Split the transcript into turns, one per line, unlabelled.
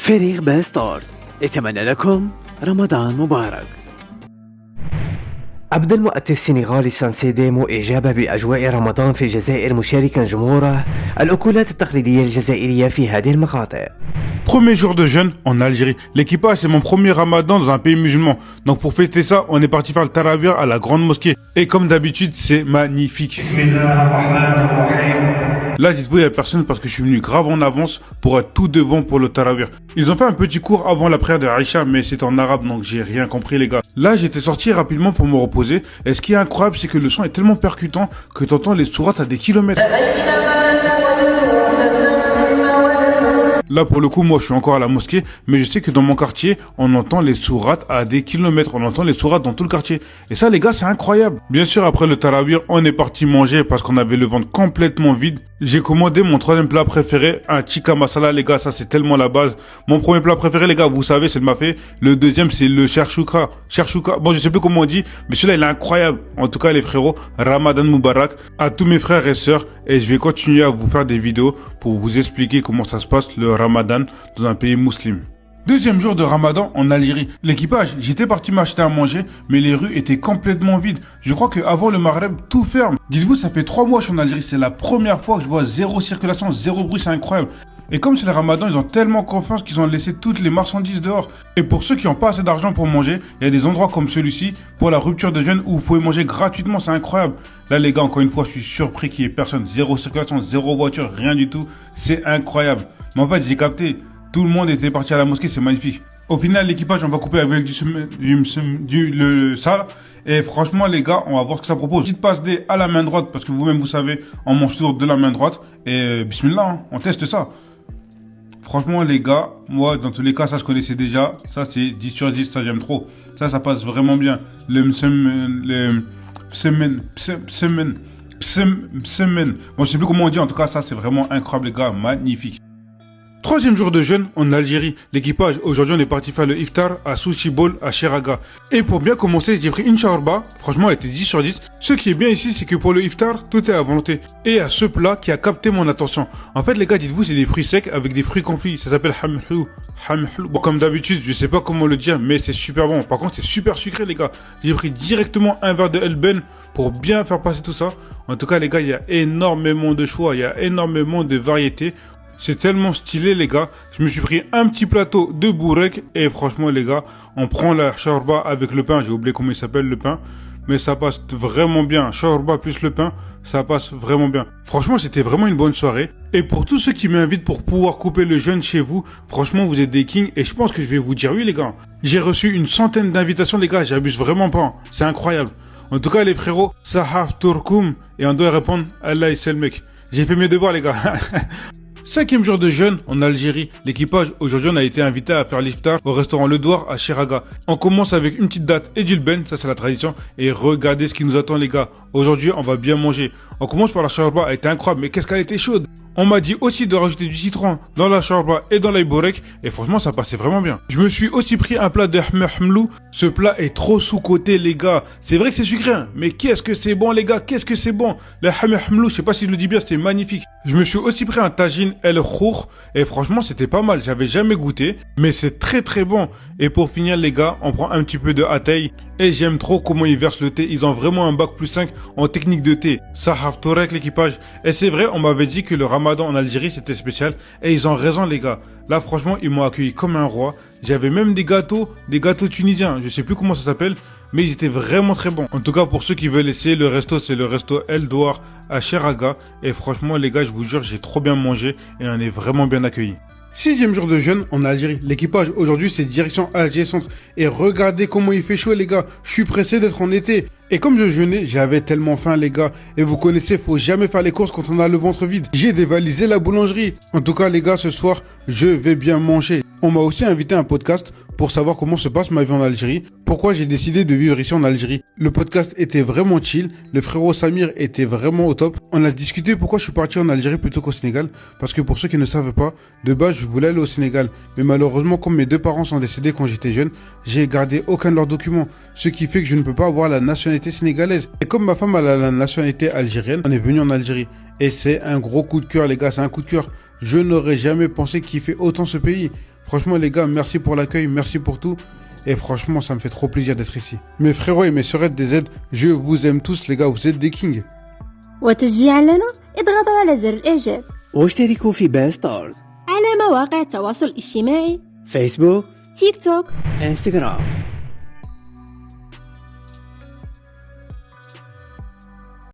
فريق بان ستارز يتمنى لكم رمضان مبارك.
أبدى المؤثر السنغالي سانسي ديمو إعجابه بأجواء رمضان في الجزائر مشاركا جمهوره الأكلات التقليدية الجزائرية في هذه المقاطع.
Premier jour de jeûne en Algérie. L'équipage, c'est mon premier ramadan dans un pays musulman. Donc pour fêter ça, on est parti faire le tarawih à la grande mosquée. Et comme d'habitude, c'est magnifique. Là, dites-vous, il n'y a personne parce que je suis venu grave en avance pour être tout devant pour le tarawih. Ils ont fait un petit cours avant la prière de Aïcha, mais c'est en arabe, donc j'ai rien compris, les gars. Là, j'étais sorti rapidement pour me reposer. Et ce qui est incroyable, c'est que le son est tellement percutant que t'entends les sourates à des kilomètres. Là, pour le coup, moi, je suis encore à la mosquée, mais je sais que dans mon quartier, on entend les sourates à des kilomètres. On entend les sourates dans tout le quartier. Et ça, les gars, c'est incroyable. Bien sûr, après le tarawih, on est parti manger parce qu'on avait le ventre complètement vide. J'ai commandé mon troisième plat préféré, un tikka masala, les gars, ça, c'est tellement la base. Mon premier plat préféré, les gars, vous savez, c'est le mafé. Le deuxième, c'est le cherchouka. Bon, je sais plus comment on dit, mais celui-là, il est incroyable. En tout cas, les frérots, Ramadan Mubarak à tous mes frères et sœurs. Et je vais continuer à vous faire des vidéos pour vous expliquer comment ça se passe le Ramadan dans un pays musulman. Deuxième jour de Ramadan en Algérie. L'équipage, j'étais parti m'acheter à manger, mais les rues étaient complètement vides. Je crois qu'avant le Maghreb, tout ferme. Dites-vous, ça fait 3 mois que je suis en Algérie. C'est la première fois que je vois zéro circulation, zéro bruit, c'est incroyable. Et comme c'est le Ramadan, ils ont tellement confiance qu'ils ont laissé toutes les marchandises dehors. Et pour ceux qui n'ont pas assez d'argent pour manger, il y a des endroits comme celui-ci pour la rupture de jeûne où vous pouvez manger gratuitement, c'est incroyable. Là les gars, encore une fois, je suis surpris qu'il n'y ait personne, zéro circulation, zéro voiture, rien du tout. C'est incroyable. Mais en fait, j'ai capté. Tout le monde était parti à la mosquée, c'est magnifique. Au final, l'équipage, on va couper avec le sale. Et franchement, les gars, on va voir ce que ça propose. Petite passe D à la main droite, parce que vous-même, vous savez, on mange toujours de la main droite. Et bismillah, hein, on teste ça. Franchement, les gars, moi, dans tous les cas, ça, je connaissais déjà. Ça, c'est 10 sur 10, ça, j'aime trop. Ça passe vraiment bien. Semaine. Bon, je sais plus comment on dit, en tout cas, ça, c'est vraiment incroyable, les gars, magnifique. Troisième jour de jeûne en Algérie. L'équipage, aujourd'hui on est parti faire le iftar à Sushi Bowl à Cheraga. Et pour bien commencer, j'ai pris une shawarma. Franchement, elle était 10 sur 10. Ce qui est bien ici, c'est que pour le iftar, tout est à volonté. Et à ce plat qui a capté mon attention. En fait, les gars, dites-vous, c'est des fruits secs avec des fruits confits. Ça s'appelle hamhlou. Bon, comme d'habitude, je sais pas comment le dire, mais c'est super bon. Par contre, c'est super sucré, les gars. J'ai pris directement un verre de Elben pour bien faire passer tout ça. En tout cas, les gars, il y a énormément de choix. Il y a énormément de variétés. C'est tellement stylé, les gars. Je me suis pris un petit plateau de bourrek. Et franchement, les gars, on prend la shawarma avec le pain. J'ai oublié comment il s'appelle, le pain. Mais ça passe vraiment bien. Shawarma plus le pain, ça passe vraiment bien. Franchement, c'était vraiment une bonne soirée. Et pour tous ceux qui m'invitent pour pouvoir couper le jeûne chez vous, franchement, vous êtes des kings. Et je pense que je vais vous dire oui, les gars. J'ai reçu une centaine d'invitations, les gars. J'abuse vraiment pas. C'est incroyable. En tout cas, les frérots, Sahaf Turkoum. Et on doit répondre Allah et Selmek. J'ai fait mes devoirs, les gars. Cinquième jour de jeûne en Algérie. L'équipage, aujourd'hui, on a été invité à faire l'iftar au restaurant Le Douar à Cheraga. On commence avec une petite date et du lben, ça c'est la tradition. Et regardez ce qui nous attend, les gars. Aujourd'hui, on va bien manger. On commence par la shawarma, elle était incroyable, mais qu'est-ce qu'elle était chaude. On m'a dit aussi de rajouter du citron dans la shawarma et dans l'aïborek. Et franchement, ça passait vraiment bien. Je me suis aussi pris un plat de hamhlou. Ce plat est trop sous-coté, les gars. C'est vrai que c'est sucré, hein, mais qu'est-ce que c'est bon, les gars. Qu'est-ce que c'est bon. Le hamhlou, je sais pas si je le dis bien, c'était magnifique. Je me suis aussi pris un tagine el khour. Et franchement, c'était pas mal. J'avais jamais goûté, mais c'est très très bon. Et pour finir, les gars, on prend un petit peu de atay. Et j'aime trop comment ils versent le thé. Ils ont vraiment un bac +5 en technique de thé. Sahaf Torek, l'équipage. Et c'est vrai, on m'avait dit que le Ramadan en Algérie, c'était spécial. Et ils ont raison, les gars. Là, franchement, ils m'ont accueilli comme un roi. J'avais même des gâteaux tunisiens. Je sais plus comment ça s'appelle, mais ils étaient vraiment très bons. En tout cas, pour ceux qui veulent essayer le resto, c'est le resto El Douar à Cheraga. Et franchement, les gars, je vous jure, j'ai trop bien mangé et on est vraiment bien accueillis. Sixième jour de jeûne en Algérie. L'équipage, aujourd'hui, c'est direction Alger Centre. Et regardez comment il fait chaud, les gars. Je suis pressé d'être en été. Et comme je jeûnais, j'avais tellement faim, les gars. Et vous connaissez, faut jamais faire les courses quand on a le ventre vide. J'ai dévalisé la boulangerie. En tout cas, les gars, ce soir, je vais bien manger. On m'a aussi invité à un podcast pour savoir comment se passe ma vie en Algérie. Pourquoi j'ai décidé de vivre ici en Algérie. Le podcast était vraiment chill. Le frérot Samir était vraiment au top. On a discuté pourquoi je suis parti en Algérie plutôt qu'au Sénégal. Parce que pour ceux qui ne savent pas, de base, je voulais aller au Sénégal. Mais malheureusement, comme mes deux parents sont décédés quand j'étais jeune, j'ai gardé aucun de leurs documents. Ce qui fait que je ne peux pas avoir la nationalité sénégalaise. Et comme ma femme a la nationalité algérienne, on est venu en Algérie. Et c'est un gros coup de cœur, les gars, c'est un coup de cœur. Je n'aurais jamais pensé kiffer autant ce pays. Franchement les gars, merci pour l'accueil, merci pour tout. Et franchement, ça me fait trop plaisir d'être ici. Mes frérots et mes sœurettes des Z, je vous aime tous les gars, vous êtes des kings.
وتشجيعا لنا اضغطوا على زر الإعجاب
واشتركوا في بان ستارز.
على مواقع التواصل الاجتماعي
فيسبوك.
تيك توك
انستغرام.